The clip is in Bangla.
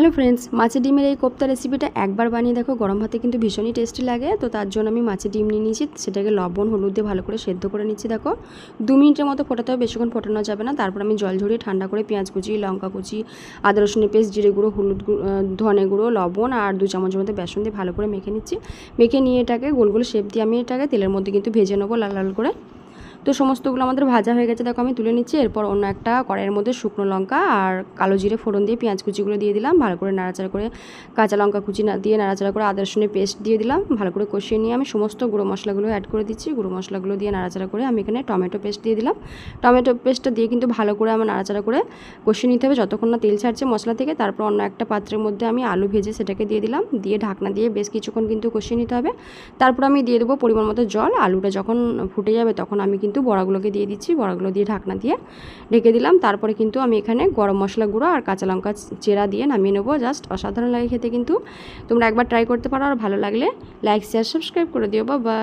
হ্যালো ফ্রেন্ডস, মাছের ডিমের এই কোপ্তা রেসিপিটা একবার বানিয়ে দেখো, গরম ভাতে কিন্তু ভীষণই টেস্টি লাগে। তো তার জন্য আমি মাছের ডিম নিয়ে নিয়েছি, সেটাকে লবণ হলুদ দিয়ে ভালো করে সেদ্ধ করে নিচ্ছি। দেখো 2 মিনিটের মতো ফোটাতে হবে, বেশিক্ষণ ফোটানো যাবে না। তারপর আমি জল ঝরিয়ে ঠান্ডা করে পেঁয়াজ কুচি, লঙ্কা কুচি, আদা রসুনের পেস্ট, জিরে গুঁড়ো, হলুদ ধনে গুঁড়ো, লবণ আর 2 চামচের মতো বেসন দিয়ে ভালো করে মেখে নিচ্ছি। মেখে নিয়ে এটাকে গোল গোল শেপ দিয়ে আমি এটাকে তেলের মধ্যে কিন্তু ভেজে নেবো লাল লাল করে। তো সমস্তগুলো আমাদের ভাজা হয়ে গেছে, দেখো আমি তুলে নিচ্ছি। এরপর অন্য একটা কড়াইয়ের মধ্যে শুকনো লঙ্কা আর কালো জিরে ফোড়ন দিয়ে পেঁয়াজ কুচিগুলো দিয়ে দিলাম, ভালো করে নাড়াচাড়া করে কাঁচা লঙ্কা কুচি দিয়ে নাড়াচাড়া করে আদা রসুনের পেস্ট দিয়ে দিলাম। ভালো করে কষিয়ে নিয়ে আমি সমস্ত গুঁড়ো মশলাগুলো অ্যাড করে দিচ্ছি। গুঁড়ো মশলাগুলো দিয়ে নাড়াচাড়া করে আমি এখানে টমেটো পেস্ট দিয়ে দিলাম। টমেটো পেস্টটা দিয়ে কিন্তু ভালো করে আমার নাড়াচাড়া করে কষিয়ে নিতে হবে যতক্ষণ না তেল ছাড়ছে মশলা থেকে। তারপর অন্য একটা পাত্রের মধ্যে আমি আলু ভেজে সেটাকে দিয়ে দিলাম, দিয়ে ঢাকনা দিয়ে বেশ কিছুক্ষণ কিন্তু কষিয়ে নিতে হবে। তারপর আমি দিয়ে দেবো পরিমাণ মতো জল। আলুটা যখন ফুটে যাবে তখন আমি কিন্তু বড়াগুলোকে দিয়ে দিচ্ছি, বড়াগুলো দিয়ে ঢাকনা দিয়ে ঢেকে দিলাম। তারপরে কিন্তু আমি এখানে গরম মশলা গুঁড়ো আর কাঁচা লঙ্কা চেরা দিয়ে নামিয়ে নেবো। জাস্ট অসাধারণ লাগে খেতে। কিন্তু তোমরা একবার ট্রাই করতে পারো, আর ভালো লাগলে লাইক শেয়ার সাবস্ক্রাইব করে দিও। বাবা।